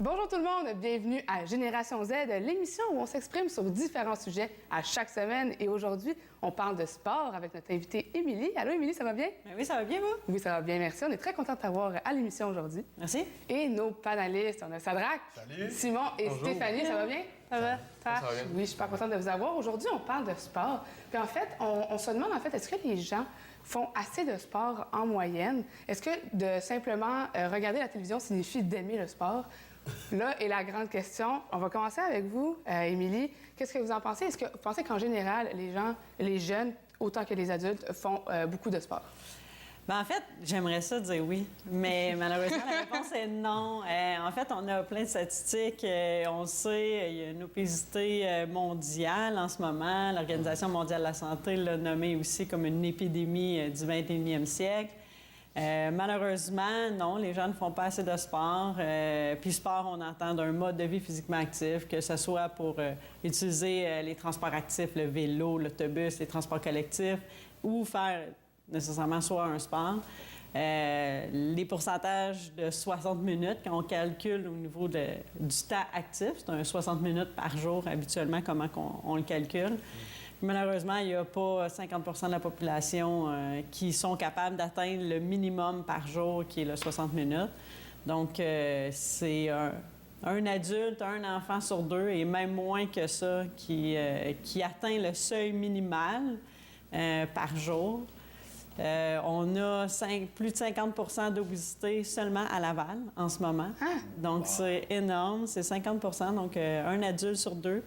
Bonjour tout le monde, bienvenue à Génération Z, l'émission où on s'exprime sur différents sujets à chaque semaine. Et aujourd'hui, on parle de sport avec notre invitée Émilie. Allô Émilie, ça va bien? Oui, ça va bien, vous? Oui, ça va bien, merci. On est très contents de t'avoir à l'émission aujourd'hui. Merci. Et nos panélistes, on a Sadrac, Salut. Simon et Bonjour. Stéphanie, ça va bien? Ça va? Ça va bien. Oui, je suis super contente de vous avoir. Aujourd'hui, on parle de sport. Puis en fait, on se demande est-ce que les gens font assez de sport en moyenne? Est-ce que de simplement regarder la télévision signifie d'aimer le sport? Là est la grande question. On va commencer avec vous, Émilie. Qu'est-ce que vous en pensez? Est-ce que vous pensez qu'en général, les jeunes, autant que les adultes, font beaucoup de sport? Bien, en fait, j'aimerais ça dire oui, mais malheureusement, la réponse est non. En fait, on a plein de statistiques. On sait, il y a une obésité mondiale en ce moment. L'Organisation mondiale de la santé l'a nommée aussi comme une épidémie du 21e siècle. Malheureusement, non, les gens ne font pas assez de sport. Puis sport, on entend d'un mode de vie physiquement actif, que ce soit pour utiliser les transports actifs, le vélo, l'autobus, les transports collectifs, ou faire nécessairement soit un sport. Les pourcentages de 60 minutes, quand on calcule au niveau du temps actif, c'est un 60 minutes par jour habituellement, comment on le calcule. Malheureusement, il n'y a pas 50 de la population qui sont capables d'atteindre le minimum par jour, qui est le 60 minutes. Donc, c'est un adulte, un enfant sur deux, et même moins que ça, qui atteint le seuil minimal par jour. On a plus de 50 d'obésité seulement à Laval en ce moment. Ah! Donc, c'est énorme. C'est 50 donc un adulte sur deux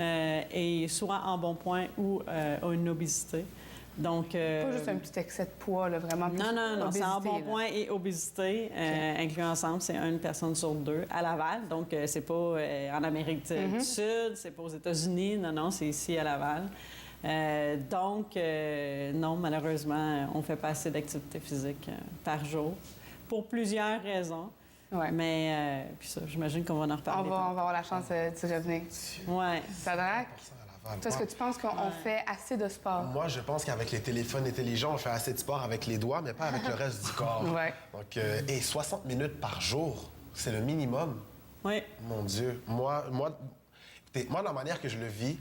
est soit en bon point ou a une obésité. Donc, Pas juste un petit excès de poids, là, vraiment plus non, c'est en bon là. point et obésité, incluant ensemble, c'est une personne sur deux à Laval. Donc, c'est pas en Amérique du Sud, c'est pas aux États-Unis, non, c'est ici à Laval. Non, malheureusement, on fait pas assez d'activité physique par jour pour plusieurs raisons. Ouais. Mais, puis ça, j'imagine qu'on va en reparler. On va avoir la chance d'y revenir. Ouais. Sadrac, toi, est-ce que tu penses qu'on fait assez de sport? Moi, je pense qu'avec les téléphones intelligents, on fait assez de sport avec les doigts, mais pas avec le reste du corps. Ouais. Donc, et 60 minutes par jour, c'est le minimum. Oui. Mon Dieu. Moi, la manière que je le vis,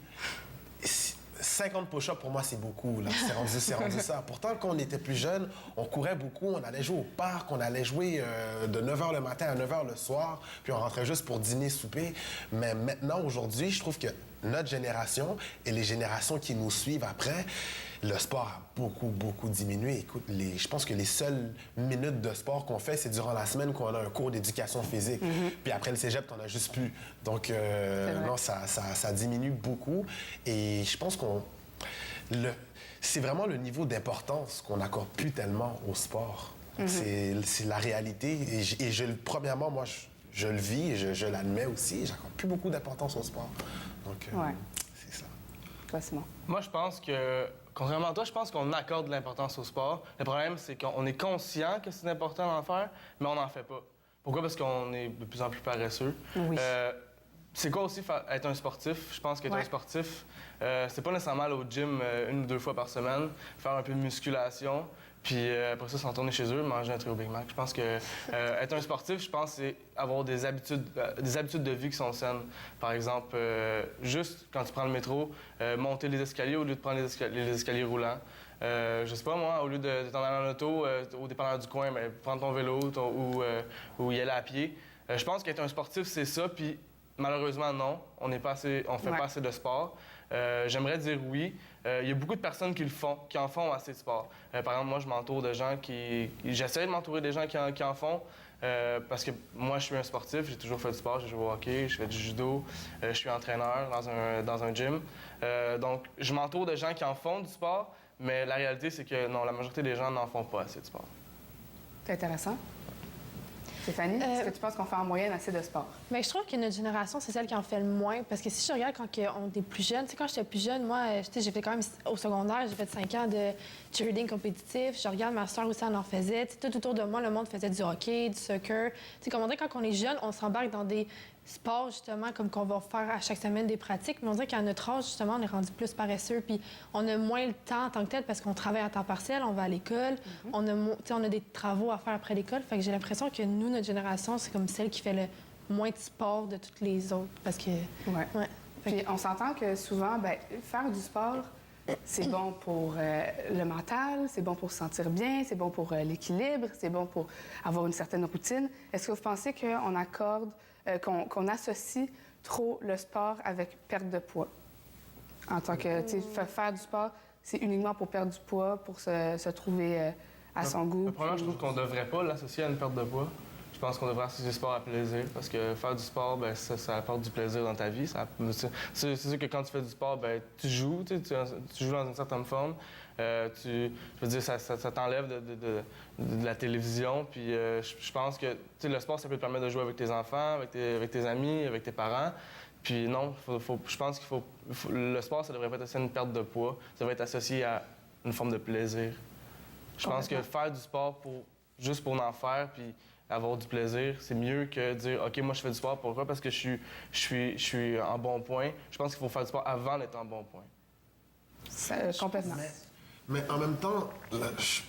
50 push-ups, pour moi, c'est beaucoup. Là. C'est rendu ça. Pourtant, quand on était plus jeune, on courait beaucoup, on allait jouer au parc, on allait jouer de 9h le matin à 9h le soir, puis on rentrait juste pour dîner, souper. Mais maintenant, aujourd'hui, je trouve que notre génération et les générations qui nous suivent après, le sport a beaucoup diminué. Écoute, je pense que les seules minutes de sport qu'on fait, c'est durant la semaine qu'on a un cours d'éducation physique. Puis après le cégep, t'en as juste plus. Donc, non, ça diminue beaucoup. Et je pense c'est vraiment le niveau d'importance qu'on n'accorde plus tellement au sport. C'est la réalité. Premièrement, moi, je le vis et je l'admets aussi. J'accorde plus beaucoup d'importance au sport. Donc, c'est ça. Toi, Simon. Moi, je pense que, contrairement à toi, je pense qu'on accorde de l'importance au sport. Le problème, c'est qu'on est conscient que c'est important d'en faire, mais on n'en fait pas. Pourquoi? Parce qu'on est de plus en plus paresseux. Oui. C'est quoi aussi être un sportif? Je pense qu'être un sportif, c'est pas nécessairement aller au gym 1 ou 2 fois par semaine, faire un peu de musculation, puis après ça, s'en tourner chez eux, manger un trio Big Mac. Je pense que être un sportif, je pense, c'est avoir des habitudes de vie qui sont saines. Par exemple, juste quand tu prends le métro, monter les escaliers au lieu de prendre les escaliers roulants. Je sais pas, moi, au lieu de t'en aller en auto, au dépanneur du coin, ben, prendre ton vélo ou y aller à pied. Je pense qu'être un sportif, c'est ça, puis malheureusement, non. On fait pas assez de sport. J'aimerais dire oui. Il y a beaucoup de personnes qui en font assez de sport. Par exemple, moi, je m'entoure de gens j'essaie de m'entourer des gens qui en font parce que moi, je suis un sportif. J'ai toujours fait du sport. J'ai joué au hockey, je fais du judo. Je suis entraîneur dans un gym. Donc, je m'entoure de gens qui en font du sport, mais la réalité, c'est que non, la majorité des gens n'en font pas assez de sport. C'est intéressant. Stéphanie, est-ce que tu penses qu'on fait en moyenne assez de sport? Bien, je trouve que notre génération, c'est celle qui en fait le moins. Parce que si je regarde quand on est plus jeune, tu sais, quand j'étais plus jeune, moi, j'ai fait quand même au secondaire, j'ai fait 5 ans de cheerleading compétitif. Je regarde ma soeur aussi, elle en faisait. Tu sais, tout autour de moi, le monde faisait du hockey, du soccer. Tu sais, comme on dirait, quand on est jeune, on s'embarque dans des sports, justement, comme qu'on va faire à chaque semaine des pratiques. Mais on dirait qu'à notre âge, justement, on est rendu plus paresseux. Puis on a moins le temps en tant que tel parce qu'on travaille à temps partiel, on va à l'école, on a des travaux à faire après l'école. Fait que j'ai l'impression que nous, notre génération, c'est comme celle qui fait le moins de sport de toutes les autres. Parce que. Ouais. Ouais. Puis on s'entend que souvent, ben, faire du sport, c'est bon pour le mental, c'est bon pour se sentir bien, c'est bon pour l'équilibre, c'est bon pour avoir une certaine routine. Est-ce que vous pensez qu'on accorde, qu'on associe trop le sport avec perte de poids? En tant que, tu sais, faire du sport, c'est uniquement pour perdre du poids, pour se trouver à son goût. Premièrement, je trouve qu'on ne devrait pas l'associer à une perte de poids. Je pense qu'on devrait associer le sport à plaisir parce que faire du sport, ben, ça apporte du plaisir dans ta vie. C'est sûr que quand tu fais du sport, ben, tu joues, tu joues dans une certaine forme. Je veux dire, ça t'enlève de la télévision. Puis je pense que le sport, ça peut te permettre de jouer avec tes enfants, avec tes amis, avec tes parents. Puis non, je pense le sport, ça devrait pas être associé à une perte de poids. Ça devrait être associé à une forme de plaisir. Je pense que faire du sport juste pour en faire, puis avoir du plaisir, c'est mieux que dire OK, moi je fais du sport, pourquoi? Parce que je suis en bon point. Je pense qu'il faut faire du sport avant d'être en bon point. Complètement. Mais en même temps,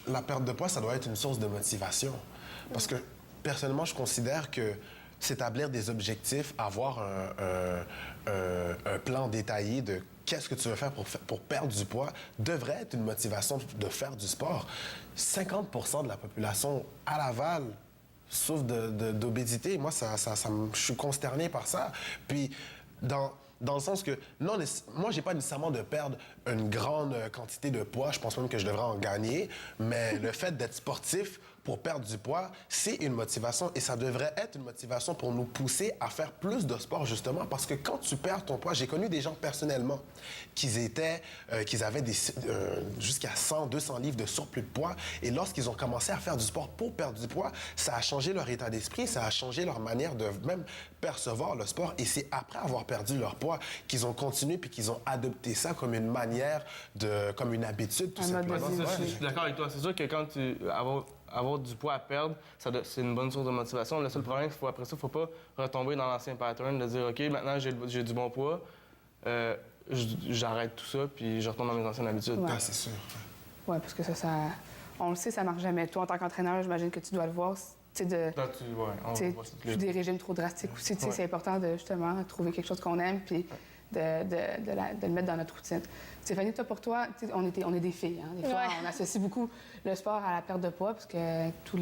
la perte de poids, ça doit être une source de motivation. Parce que personnellement, je considère que s'établir des objectifs, avoir un plan détaillé de qu'est-ce que tu veux faire pour perdre du poids, devrait être une motivation de faire du sport. 50% de la population à Laval souffre d'obésité. Moi, je suis consterné par ça. Puis, dans le sens que, non, moi, j'ai pas nécessairement de perdre une grande quantité de poids. Je pense même que je devrais en gagner. Mais le fait d'être sportif pour perdre du poids, c'est une motivation. Et ça devrait être une motivation pour nous pousser à faire plus de sport, justement. Parce que quand tu perds ton poids, j'ai connu des gens personnellement qu'ils avaient jusqu'à 100, 200 livres de surplus de poids. Et lorsqu'ils ont commencé à faire du sport pour perdre du poids, ça a changé leur état d'esprit, ça a changé leur manière de même percevoir le sport. Et c'est après avoir perdu leur poids qu'ils ont continué puis qu'ils ont adopté ça comme une manière comme une habitude, tout simplement. Je suis d'accord avec toi. C'est sûr que quand avoir du poids à perdre, c'est une bonne source de motivation. Le seul problème, c'est qu'après ça, il ne faut pas retomber dans l'ancien pattern de dire OK, maintenant j'ai du bon poids, j'arrête tout ça puis je retourne dans mes anciennes habitudes. Ouais. Ah, c'est sûr. Oui, parce que on le sait, ça marche jamais. Toi, en tant qu'entraîneur, j'imagine que tu dois le voir. Des régimes trop drastiques aussi. Ouais. C'est important de justement trouver quelque chose qu'on aime puis de le mettre dans notre routine. Stéphanie, toi, pour toi, on est des filles. Hein? Des fois, on associe beaucoup le sport à la perte de poids parce que toutes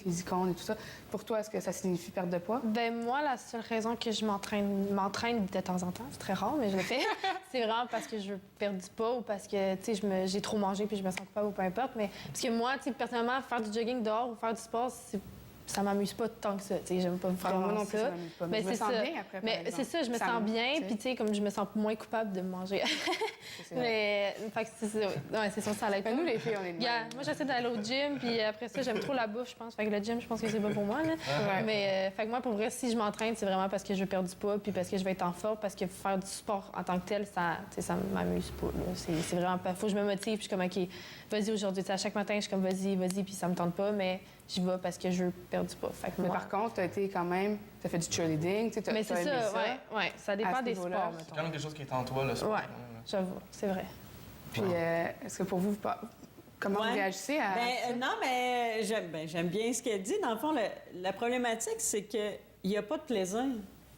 les icônes et tout ça. Pour toi, est-ce que ça signifie perte de poids? Ben moi, la seule raison que je m'entraîne de temps en temps, c'est très rare, mais je le fais, c'est vraiment parce que je veux perdre du poids ou parce que, j'ai trop mangé puis je me sens coupable ou peu importe. Mais parce que moi, personnellement, faire du jogging dehors ou faire du sport, ça m'amuse pas tant que ça. J'aime pas vraiment moi non plus, ça. ça m'amuse pas. Mais je me sens bien après, Mais c'est ça, je me sens bien, puis comme je me sens moins coupable de manger. Mais fait que c'est ça. Ouais, c'est ça l'aide pas. Nous, les filles, on est de même. Moi, j'essaie d'aller au gym, puis après ça, j'aime trop la bouffe, je pense. Fait que le gym, je pense que c'est pas pour moi. Là. Mais fait que moi, pour vrai, si je m'entraîne, c'est vraiment parce que je veux perdre du poids, puis parce que je vais être en forme, parce que faire du sport en tant que tel, ça m'amuse pas. C'est vraiment pas. Faut que je me motive, puis je suis comme, OK, vas-y aujourd'hui. À chaque matin, je suis comme, vas-y, puis ça me tente pas, mais j'y vais parce que je veux perdre du poids. Fait que mais par contre, t'as fait du cheerleading, tu as mais c'est ça, ouais, ça dépend des sports. C'est quand même quelque chose qui est en toi, le sport. Ouais, j'avoue, c'est vrai. Puis, est-ce que pour vous, comment vous réagissez à ça? Non, mais j'aime bien ce qu'elle dit. Dans le fond, la problématique, c'est qu'il n'y a pas de plaisir.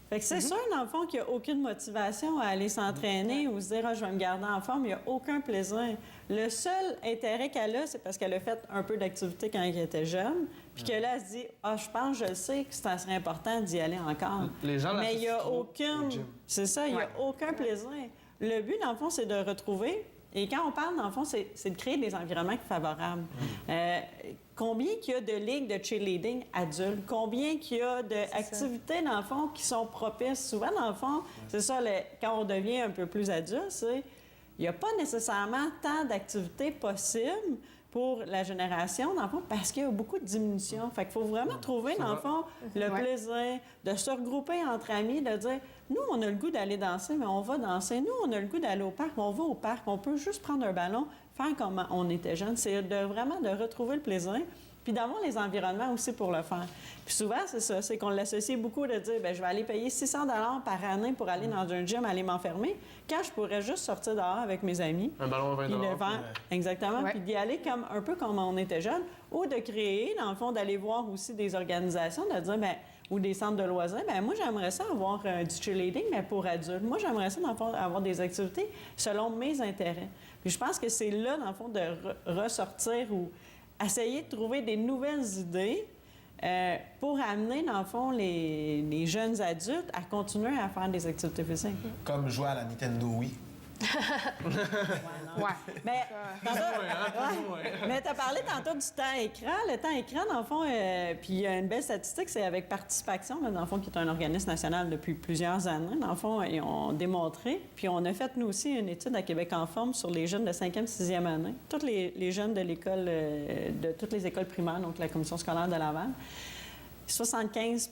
Fait que c'est sûr, dans le fond, qu'il n'y a aucune motivation à aller s'entraîner ou se dire « je vais me garder en forme », il n'y a aucun plaisir. Le seul intérêt qu'elle a, c'est parce qu'elle a fait un peu d'activité quand elle était jeune, puis que là, elle se dit « je pense, je sais que ça serait important d'y aller encore ». Les gens mais il n'y a l'associent trop aucun... au gym. C'est ça, il n'y a aucun plaisir. Le but, dans le fond, c'est de retrouver... Et quand on parle, dans le fond, c'est de créer des environnements favorables. Combien qu'il y a de ligues de cheerleading adultes? Combien qu'il y a d'activités, dans le fond, qui sont propices? Souvent, dans le fond, c'est ça, quand on devient un peu plus adulte, il n'y a pas nécessairement tant d'activités possibles pour la génération, dans le fond, parce qu'il y a beaucoup de diminution. Fait qu'il faut vraiment trouver, dans le fond, le plaisir de se regrouper entre amis, de dire « Nous, on a le goût d'aller danser, mais on va danser. Nous, on a le goût d'aller au parc, mais on va au parc. On peut juste prendre un ballon, faire comme on était jeune. » C'est vraiment de retrouver le plaisir, puis d'avoir les environnements aussi pour le faire. Puis souvent, c'est ça, c'est qu'on l'associe beaucoup de dire « je vais aller payer 600 $ par année pour aller dans un gym, aller m'enfermer, quand je pourrais juste sortir dehors avec mes amis. » Un ballon à 20 $. Exactement, puis d'y aller un peu comme on était jeune, ou de créer, dans le fond, d'aller voir aussi des organisations, de dire « ou des centres de loisirs, bien, moi, j'aimerais ça avoir du cheerleading, mais pour adultes. Moi, j'aimerais ça, dans le fond, avoir des activités selon mes intérêts. Puis je pense que c'est là, dans le fond, de ressortir ou essayer de trouver des nouvelles idées pour amener, dans le fond, les jeunes adultes à continuer à faire des activités physiques. Comme jouer à la Nintendo Wii. Ouais. Mais tu as parlé tantôt du temps écran. Le temps écran, dans le fond, puis il y a une belle statistique, c'est avec Participation, là, dans le fond, qui est un organisme national depuis plusieurs années. Dans le fond, ils ont démontré. Puis on a fait, nous aussi, une étude à Québec en forme sur les jeunes de 5e, 6e année. Tous les jeunes de l'école, de toutes les écoles primaires, donc la commission scolaire de Laval. 75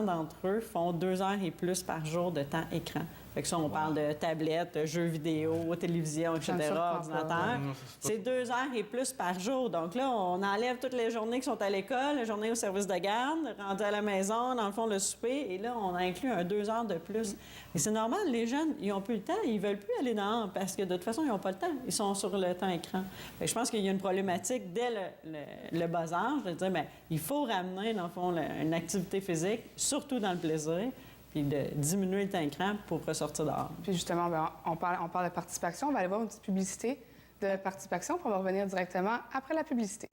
d'entre eux font 2 heures et plus par jour de temps écran. Fait que ça, on parle de tablettes, jeux vidéo, télévision, etc., ordinateur. C'est 2 heures et plus par jour. Donc là, on enlève toutes les journées qui sont à l'école, les journées au service de garde, rendu à la maison, dans le fond, le souper, et là, on inclut 2 heures de plus. Et c'est normal, les jeunes, ils n'ont plus le temps, ils veulent plus aller dehors parce que de toute façon, ils n'ont pas le temps. Ils sont sur le temps écran. Fait que je pense qu'il y a une problématique dès le bas âge de dire, bien, il faut ramener, dans le fond, une activité physique, surtout dans le plaisir, puis de diminuer le temps écran pour ressortir dehors. Puis justement, on parle de Participation. On va aller voir une petite publicité de Participation, puis on va revenir directement après la publicité.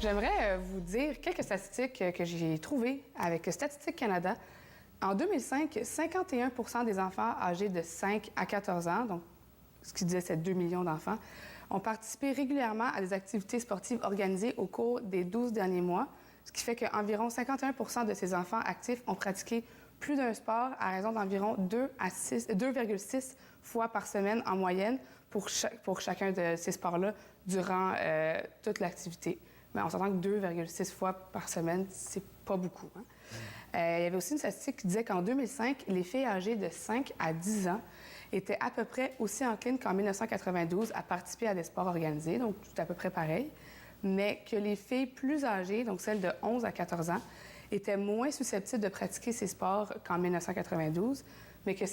J'aimerais vous dire quelques statistiques que j'ai trouvées avec Statistique Canada. En 2005, 51 des enfants âgés de 5 à 14 ans, donc ce qui disait c'est 2 millions d'enfants, ont participé régulièrement à des activités sportives organisées au cours des 12 derniers mois, ce qui fait qu'environ 51 de ces enfants actifs ont pratiqué plus d'un sport à raison d'environ 2,6 fois par semaine en moyenne pour chacun de ces sports-là durant toute l'activité. Mais on s'entend que 2,6 fois par semaine, c'est pas beaucoup. Hein? Il y avait aussi une statistique qui disait qu'en 2005, les filles âgées de 5 à 10 ans étaient à peu près aussi enclines qu'en 1992 à participer à des sports organisés, donc tout à peu près pareil, mais que les filles plus âgées, donc celles de 11 à 14 ans, étaient moins susceptibles de pratiquer ces sports qu'en 1992, mais que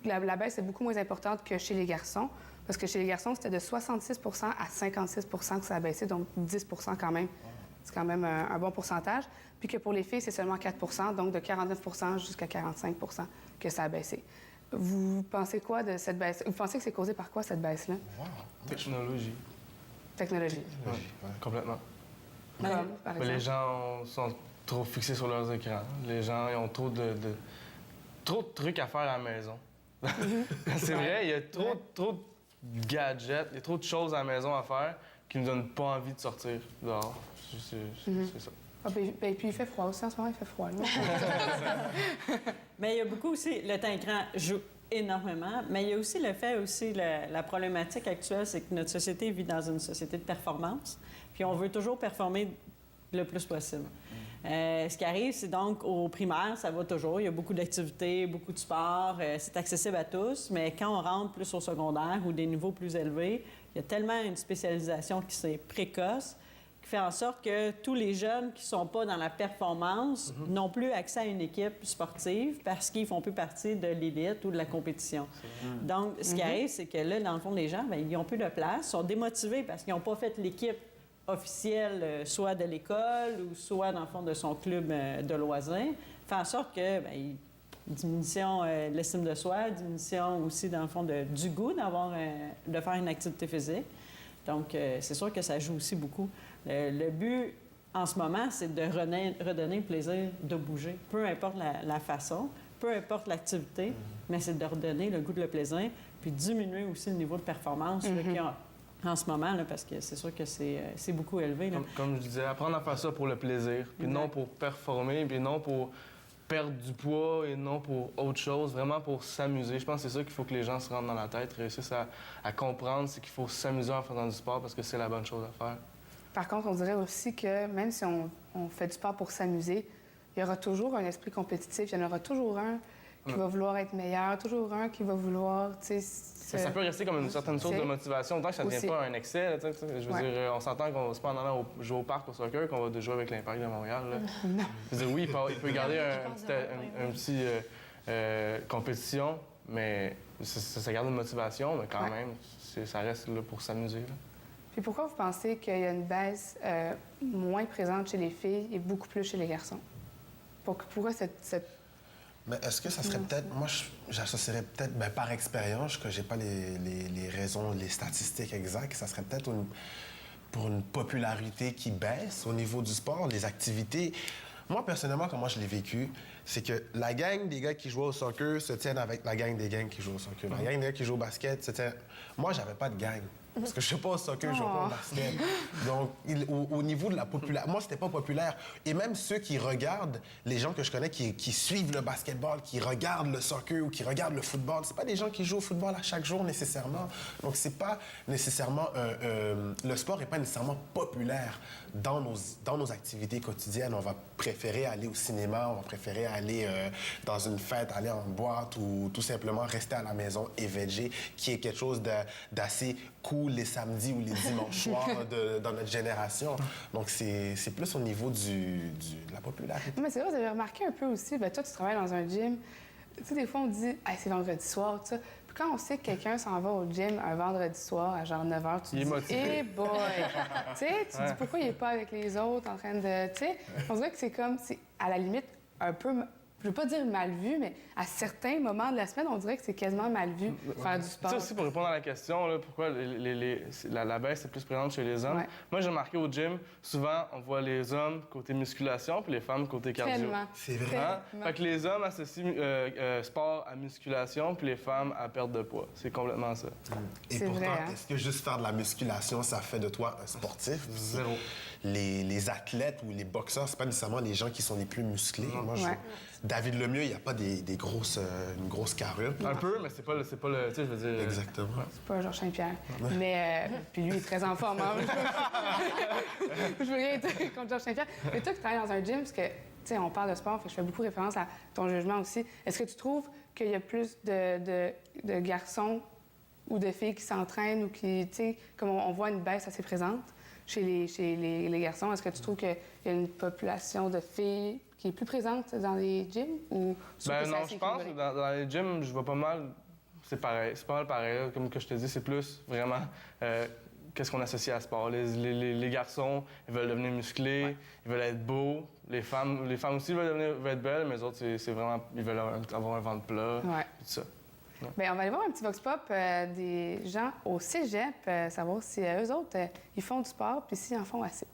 la baisse est beaucoup moins importante que chez les garçons, parce que chez les garçons, c'était de 66 à 56 que ça a baissé, donc 10 quand même. C'est quand même un bon pourcentage. Puis que pour les filles, c'est seulement 4 donc de 49 jusqu'à 45 que ça a baissé. Vous pensez quoi de cette baisse? Vous pensez que c'est causé par quoi, cette baisse-là? Wow. Technologie. Technologie. Complètement. Comme, par exemple. Les gens sont trop fixés sur leurs écrans. Les gens ils ont trop de trucs à faire à la maison. C'est vrai, il y a trop de gadgets, il y a trop de choses à la maison à faire qui ne nous donnent pas envie de sortir dehors. C'est ça. Ah, puis il fait froid aussi. En ce moment, il fait froid. Mais il y a beaucoup aussi, le temps écran joue énormément, mais il y a aussi le fait aussi, la problématique actuelle, c'est que notre société vit dans une société de performance, puis on veut toujours performer le plus possible. Ce qui arrive, c'est donc au primaire, ça va toujours. Il y a beaucoup d'activités, beaucoup de sports, c'est accessible à tous, mais quand on rentre plus au secondaire ou des niveaux plus élevés, il y a tellement une spécialisation qui c'est précoce, qui fait en sorte que tous les jeunes qui ne sont pas dans la performance n'ont plus accès à une équipe sportive parce qu'ils ne font plus partie de l'élite ou de la compétition. Donc, ce qui arrive, c'est que là, dans le fond, les gens, bien, ils n'ont plus de place, sont démotivés parce qu'ils n'ont pas fait l'équipe officielle, soit de l'école ou soit, dans le fond, de son club de loisirs, fait en sorte que, bien, diminution de l'estime de soi, diminution aussi, dans le fond, du goût de faire une activité physique. Donc, c'est sûr que ça joue aussi beaucoup. Le but, en ce moment, c'est de redonner le plaisir de bouger, peu importe la façon, peu importe l'activité, mais c'est de redonner le goût de le plaisir, puis diminuer aussi le niveau de performance là, qu'il y a en ce moment, là, parce que c'est sûr que c'est beaucoup élevé. Là. Comme je disais, apprendre à faire ça pour le plaisir, puis non pour performer, puis non pour perdre du poids et non pour autre chose, vraiment pour s'amuser. Je pense que c'est ça qu'il faut que les gens se rendent dans la tête, réussissent à comprendre, c'est qu'il faut s'amuser en faisant du sport parce que c'est la bonne chose à faire. par contre, on dirait aussi que même si on fait du sport pour s'amuser, il y aura toujours un esprit compétitif. Il y en aura toujours un qui va vouloir être meilleur, toujours un qui va vouloir, tu sais... Ça peut rester comme une certaine source de motivation, tant que ça ne devient Aussi. pas un excès. Là, je veux dire, on s'entend qu'on c'est pas en allant jouer au parc au soccer qu'on va jouer avec l'Impact de Montréal. Là. Non. Je veux dire, oui, il peut garder un petit compétition, mais ça garde une motivation, mais quand même, ça reste là pour s'amuser. Là. Puis pourquoi vous pensez qu'il y a une baisse moins présente chez les filles et beaucoup plus chez les garçons? Pourquoi cette... Mais est-ce que ça serait peut-être... Moi, j'associerais peut-être, par expérience, que j'ai pas les raisons, les statistiques exactes, ça serait peut-être pour une popularité qui baisse au niveau du sport, les activités. Moi, personnellement, comment je l'ai vécu, c'est que la gang des gars qui jouaient au soccer se tiennent avec la gang des gangs qui jouent au soccer. La gang des gars qui jouent au basket se tiennent... Moi, j'avais pas de gang. Parce que je ne joue pas au soccer, je ne joue pas au basket. Donc, au niveau de la popularité... Moi, c'était pas populaire. Et même ceux qui regardent, les gens que je connais qui suivent le basketball, qui regardent le soccer ou qui regardent le football, c'est pas des gens qui jouent au football à chaque jour nécessairement. Donc, c'est pas nécessairement... le sport n'est pas nécessairement populaire dans nos activités quotidiennes. On va préférer aller au cinéma, on va préférer aller dans une fête, aller en boîte ou tout simplement rester à la maison et veger, qui est quelque chose d'assez cool les samedis ou les dimanches soirs dans notre génération. Donc, c'est plus au niveau de la popularité. Mais c'est vrai, vous avez remarqué un peu aussi, toi, tu travailles dans un gym. Tu sais, des fois, on dit, hey, c'est vendredi soir, tout ça. Puis quand on sait que quelqu'un s'en va au gym un vendredi soir à genre 9 h, tu te dis, hey boy! Tu sais, tu te dis pourquoi il n'est pas avec les autres en train de. Tu sais, on dirait que c'est comme, c'est à la limite un peu. Je veux pas dire mal vu, mais à certains moments de la semaine, on dirait que c'est quasiment mal vu faire du sport. Tu sais aussi, pour répondre à la question, là, pourquoi la baisse est plus présente chez les hommes, moi, j'ai remarqué au gym, souvent, on voit les hommes côté musculation puis les femmes côté cardio. Tellement. C'est vrai. Hein? Fait que les hommes associent sport à musculation puis les femmes à perte de poids. C'est complètement ça. Et C'est pourtant, vrai, hein? est-ce que juste faire de la musculation, ça fait de toi un sportif? Zéro. Les athlètes ou les boxeurs, c'est pas nécessairement les gens qui sont les plus musclés. Moi, David Lemieux, il n'y a pas une grosse carrure. Un peu, mais c'est pas le... Tu sais, je veux dire... Exactement. C'est pas Georges Saint-Pierre. Mais, puis lui, il est très en forme. Hein? Je veux rien dire contre Georges Saint-Pierre. Mais toi qui travailles dans un gym, parce que, tu sais, on parle de sport, fait que je fais beaucoup référence à ton jugement aussi. Est-ce que tu trouves qu'il y a plus de garçons ou de filles qui s'entraînent ou qui, tu sais, comme on voit une baisse assez présente chez les garçons? Est-ce que tu trouves qu'il y a une population de filles qui est plus présente dans les gyms? Ou non, je pense que dans les gyms, je vois pas mal... C'est pareil, c'est pas mal pareil. Là. Comme que je te dis, c'est plus vraiment qu'est-ce qu'on associe à sport. Les garçons, ils veulent devenir musclés, ils veulent être beaux. Les femmes aussi veulent être belles, mais les autres, c'est vraiment... Ils veulent avoir un ventre plat, tout ça. Ouais. Bien, on va aller voir un petit vox pop des gens au cégep, savoir si eux autres, ils font du sport, puis s'ils en font assez.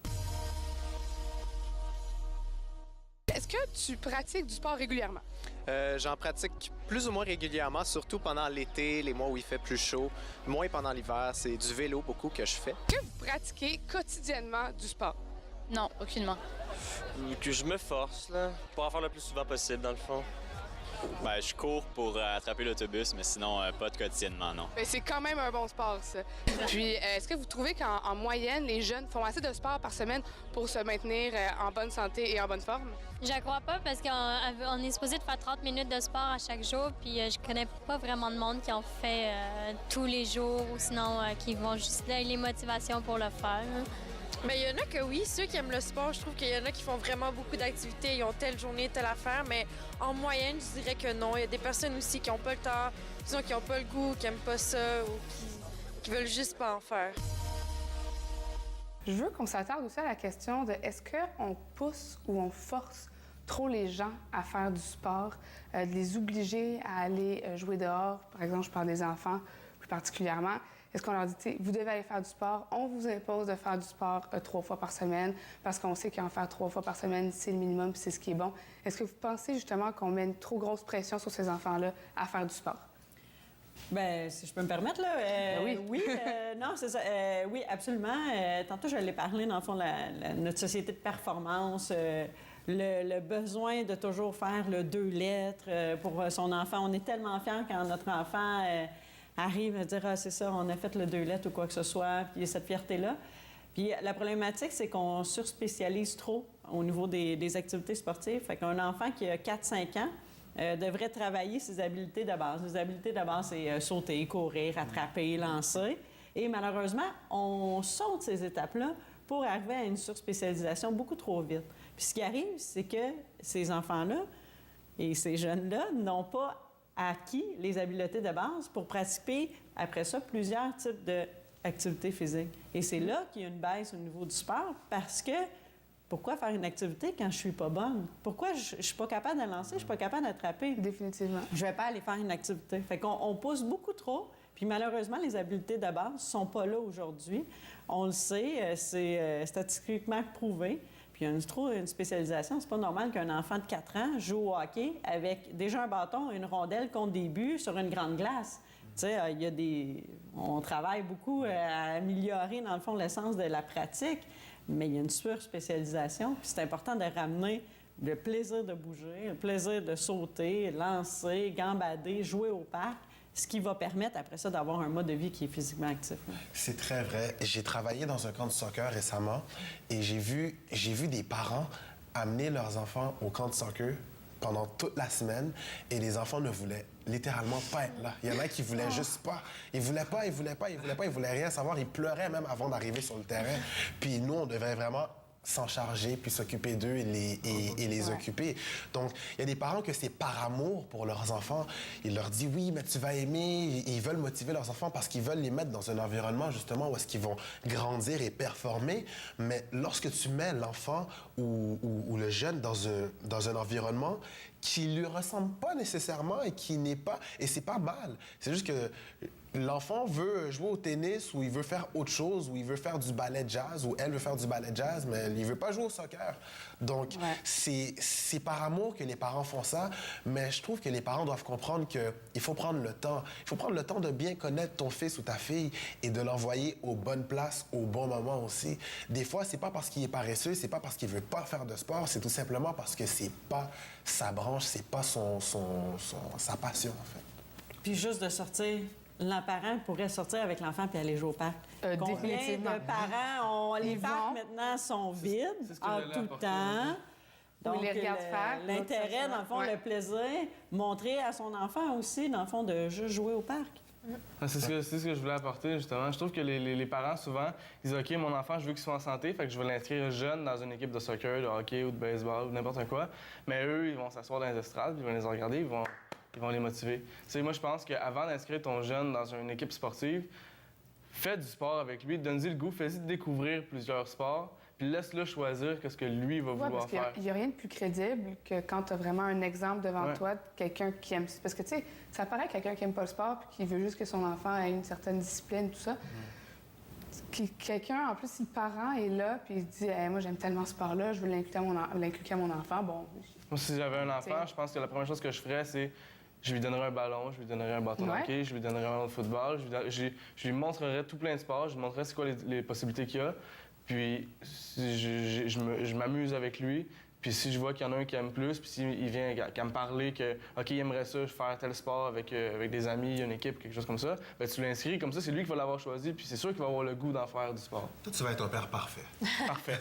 Est-ce que tu pratiques du sport régulièrement? J'en pratique plus ou moins régulièrement, surtout pendant l'été, les mois où il fait plus chaud. Moins pendant l'hiver, c'est du vélo beaucoup que je fais. Est-ce que vous pratiquez quotidiennement du sport? Non, aucunement. Que je me force, là, pour en faire le plus souvent possible, dans le fond. Ben, je cours pour attraper l'autobus, mais sinon, pas de quotidiennement, non. C'est quand même un bon sport, ça. Puis, est-ce que vous trouvez qu'en moyenne, les jeunes font assez de sport par semaine pour se maintenir en bonne santé et en bonne forme? Je crois pas parce qu'on est supposé de faire 30 minutes de sport à chaque jour, puis je connais pas vraiment de monde qui en fait tous les jours ou sinon qui vont juste avoir les motivations pour le faire. Bien, il y en a que oui, ceux qui aiment le sport, je trouve qu'il y en a qui font vraiment beaucoup d'activités, ils ont telle journée, telle affaire, mais en moyenne, je dirais que non. Il y a des personnes aussi qui n'ont pas le temps, disons qui n'ont pas le goût, qui n'aiment pas ça ou qui veulent juste pas en faire. Je veux qu'on s'attarde aussi à la question de est-ce qu'on pousse ou on force trop les gens à faire du sport, de les obliger à aller jouer dehors. Par exemple, je parle des enfants plus particulièrement. Est-ce qu'on leur dit, vous devez aller faire du sport, on vous impose de faire du sport 3 fois par semaine parce qu'on sait qu'en faire 3 fois par semaine, c'est le minimum puis c'est ce qui est bon. Est-ce que vous pensez justement qu'on met une trop grosse pression sur ces enfants-là à faire du sport? Bien, si je peux me permettre, là. Oui, non, c'est ça. Oui, absolument. Tantôt, je l'ai parlé, dans le fond, notre société de performance, le besoin de toujours faire le 2 lettres pour son enfant. On est tellement fiers quand notre enfant arrive à dire « Ah, c'est ça, on a fait le 2 lettres ou quoi que ce soit », puis il y a cette fierté-là. Puis la problématique, c'est qu'on surspécialise trop au niveau des activités sportives. Fait qu'un enfant qui a 4-5 ans devrait travailler ses habiletés de base. Les habiletés de base, c'est sauter, courir, attraper, lancer. Et malheureusement, on saute ces étapes-là pour arriver à une surspécialisation beaucoup trop vite. Puis ce qui arrive, c'est que ces enfants-là et ces jeunes-là n'ont pas acquis les habiletés de base pour pratiquer, après ça, plusieurs types d'activités physiques. Et c'est là qu'il y a une baisse au niveau du sport parce que pourquoi faire une activité quand je suis pas bonne? Pourquoi je suis pas capable de lancer, je suis pas capable d'attraper? Définitivement. Je vais pas aller faire une activité. Fait qu'on pousse beaucoup trop. Puis malheureusement, les habiletés de base sont pas là aujourd'hui. On le sait, c'est statistiquement prouvé. Puis il y a une spécialisation. C'est pas normal qu'un enfant de 4 ans joue au hockey avec déjà un bâton et une rondelle contre des buts sur une grande glace. Tu sais, on travaille beaucoup à améliorer, dans le fond, l'essence de la pratique, mais il y a une surspécialisation. Puis c'est important de ramener le plaisir de bouger, le plaisir de sauter, lancer, gambader, jouer au parc, ce qui va permettre, après ça, d'avoir un mode de vie qui est physiquement actif. C'est très vrai. J'ai travaillé dans un camp de soccer récemment et j'ai vu des parents amener leurs enfants au camp de soccer pendant toute la semaine et les enfants ne voulaient littéralement pas être là. Il y en a qui voulaient juste pas. Ils voulaient rien savoir. Ils pleuraient même avant d'arriver sur le terrain. Puis nous, on devait vraiment s'en charger, puis s'occuper d'eux et les occuper. Donc, il y a des parents que c'est par amour pour leurs enfants. Ils leur disent, oui, mais tu vas aimer. Ils veulent motiver leurs enfants parce qu'ils veulent les mettre dans un environnement, justement, où est-ce qu'ils vont grandir et performer. Mais lorsque tu mets l'enfant ou le jeune dans un environnement qui lui ressemble pas nécessairement et qui n'est pas... Et c'est pas mal. C'est juste que l'enfant veut jouer au tennis ou il veut faire autre chose, ou il veut faire du ballet jazz, ou elle veut faire du ballet jazz, mais il veut pas jouer au soccer. Donc, c'est par amour que les parents font ça, mais je trouve que les parents doivent comprendre qu'il faut prendre le temps. Il faut prendre le temps de bien connaître ton fils ou ta fille et de l'envoyer aux bonnes places, au bon moment aussi. Des fois, c'est pas parce qu'il est paresseux, c'est pas parce qu'il veut pas faire de sport, c'est tout simplement parce que c'est pas sa branche, c'est pas sa passion, en fait. Puis juste de sortir... Le parent pourrait sortir avec l'enfant puis aller jouer au parc. Combien de parents, les parcs maintenant sont vides tout le temps. Donc, les regarde faire. L'intérêt, dans le fond, le plaisir, montrer à son enfant aussi, dans le fond, de juste jouer au parc. C'est ce que je voulais apporter, justement. Je trouve que les parents, souvent, ils disent « OK, mon enfant, je veux qu'il soit en santé, fait que je vais l'inscrire jeune dans une équipe de soccer, de hockey ou de baseball ou n'importe quoi. » Mais eux, ils vont s'asseoir dans les estrades, puis ils vont les regarder, ils vont les motiver. Tu sais, moi, je pense qu'avant d'inscrire ton jeune dans une équipe sportive, fais du sport avec lui, donne-lui le goût, fais-lui découvrir plusieurs sports, puis laisse-le choisir ce que lui va vouloir faire. Il n'y a rien de plus crédible que quand tu as vraiment un exemple devant toi de quelqu'un qui aime... Parce que, tu sais, ça paraît quelqu'un qui n'aime pas le sport puis qui veut juste que son enfant ait une certaine discipline, tout ça. Quelqu'un, en plus, si le parent est là puis il dit hey, « Moi, j'aime tellement ce sport-là, je veux l'inculquer à mon enfant. » Bon... Moi, si j'avais un enfant, je pense que la première chose que je ferais, c'est je lui donnerais un ballon, je lui donnerais un bâton de hockey, je lui donnerais un ballon de football, je lui montrerais tout plein de sports, je lui montrerais c'est quoi les possibilités qu'il y a. Puis je m'amuse avec lui. Puis si je vois qu'il y en a un qui aime plus, puis s'il vient qu'à me parler que OK, il aimerait ça, faire tel sport avec des amis, une équipe, quelque chose comme ça, bien, tu l'inscris. Comme ça, c'est lui qui va l'avoir choisi, puis c'est sûr qu'il va avoir le goût d'en faire du sport. Toi, tu vas être un père parfait. Parfait.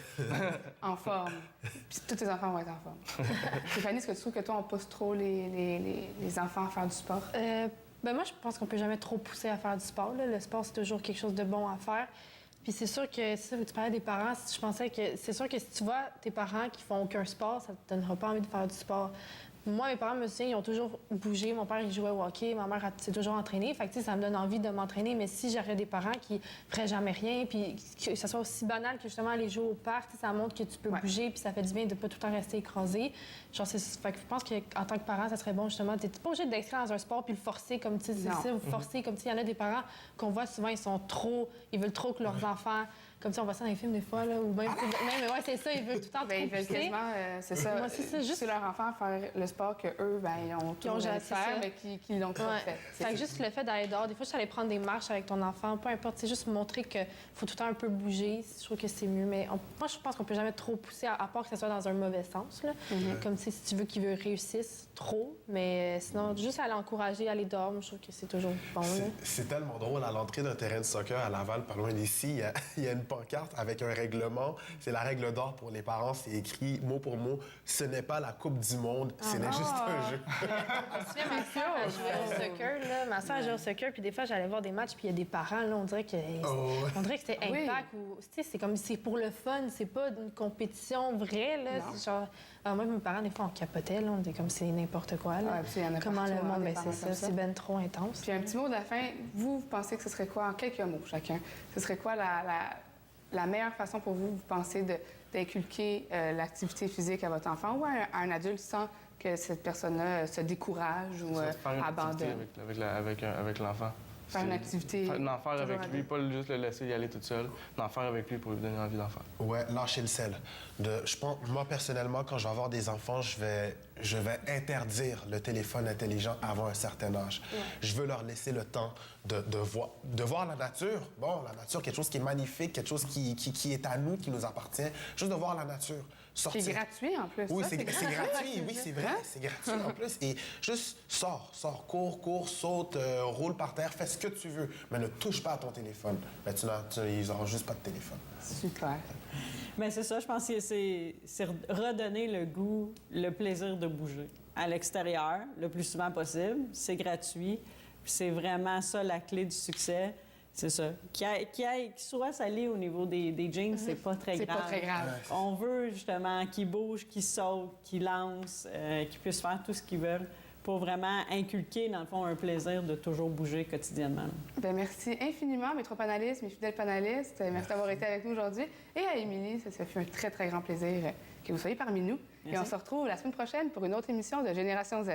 En forme. Puis tous tes enfants vont être en forme. Stéphanie, est-ce que tu trouves que toi, on pousse trop les enfants à faire du sport? Moi, je pense qu'on peut jamais trop pousser à faire du sport. Là. Le sport, c'est toujours quelque chose de bon à faire. Puis c'est sûr que, si tu parlais des parents, je pensais que c'est sûr que si tu vois tes parents qui font aucun sport, ça te donnera pas envie de faire du sport. Moi, mes parents, me souviens, ils ont toujours bougé. Mon père, il jouait au hockey. Ma mère s'est toujours entraînée. Fait que, ça me donne envie de m'entraîner. Mais si j'aurais des parents qui feraient jamais rien, puis que ça soit aussi banal que justement aller jouer au parc, ça montre que tu peux bouger, puis ça fait du bien de pas tout le temps rester écrasé. Genre, fait que je pense qu'en tant que parent, ça serait bon, justement. T'es pas obligé d'inscrire dans un sport puis le forcer comme tu sais, ou forcer comme il y en a des parents qu'on voit souvent, ils veulent trop que leurs enfants. Comme ça, on voit ça dans les films des fois, là, ou même ouais, c'est ça, ils veulent tout le temps ils veulent quasiment, c'est ça. Moi, c'est juste leur enfant faire le sport qu'eux, ils ont toujours à faire, mais qui l'ont pas fait. Fait que juste le fait d'aller dehors, des fois, je aller prendre des marches avec ton enfant, peu importe, c'est juste montrer qu'il faut tout le temps un peu bouger. Je trouve que c'est mieux, mais moi, je pense qu'on peut jamais trop pousser, à part que ce soit dans un mauvais sens, là. Comme si tu veux qu'il réussisse trop. Mais sinon, juste à l'encourager, à aller dormir, je trouve que c'est toujours bon. Là. C'est tellement drôle. À l'entrée d'un terrain de soccer à Laval, pas loin d'ici, il y a une pancarte avec un règlement. C'est la règle d'or pour les parents. C'est écrit mot pour mot. Ce n'est pas la Coupe du Monde, ce n'est juste un jeu. Je me souviens, ma soeur, elle jouait au soccer. Là. Ma soeur, elle jouait au soccer. Puis des fois, j'allais voir des matchs. Puis il y a des parents, là, on dirait que c'était impact. Ou, tu sais, c'est comme c'est pour le fun. C'est pas une compétition vraie. Là. C'est genre, moi, mes parents, des fois, on capotait. Là. On était comme c'est n'importe quoi. Là. Puis il y en a Comment partout, le monde, des ben, c'est parents ça. comme C'est ben trop intense. Puis un petit mot de la fin. Vous pensez que ce serait quoi, en quelques mots chacun, ce serait quoi la meilleure façon pour vous, vous pensez, d'inculquer l'activité physique à votre enfant ou à un adulte sans que cette personne-là se décourage ou abandonne? Avec l'enfant. Faire une activité. D'en faire avec lui, pas juste le laisser y aller tout seul. D'en faire avec lui pour lui donner envie d'en faire. Ouais, lâcher le sel. Je pense, moi, personnellement, quand je vais avoir des enfants, je vais interdire le téléphone intelligent avant un certain âge. Ouais. Je veux leur laisser le temps de voir la nature. Bon, la nature, quelque chose qui est magnifique, quelque chose qui est à nous, qui nous appartient. Juste de voir la nature. Sortir. C'est gratuit, en plus. Oui, ça, c'est gratuit. Oui, c'est vrai. C'est gratuit, en plus. Et juste sors, cours, saute, roule par terre, fais ce que tu veux. Mais ne touche pas à ton téléphone. Mais ils n'auront juste pas de téléphone. Super. Mais c'est ça, je pense que c'est redonner le goût, le plaisir de bouger à l'extérieur le plus souvent possible. C'est gratuit. Puis c'est vraiment ça la clé du succès. C'est ça. Qu'il soit salé au niveau des jeans, c'est pas très grave. C'est pas très grave. On veut justement qu'ils bougent, qu'ils sautent, qu'ils lancent, qu'ils puissent faire tout ce qu'ils veulent pour vraiment inculquer, dans le fond, un plaisir de toujours bouger quotidiennement. Bien, merci infiniment, mes 3 panélistes, mes fidèles panélistes. Merci d'avoir été avec nous aujourd'hui. Et à Émilie, ça fait un très, très grand plaisir que vous soyez parmi nous. Merci. Et on se retrouve la semaine prochaine pour une autre émission de Génération Z.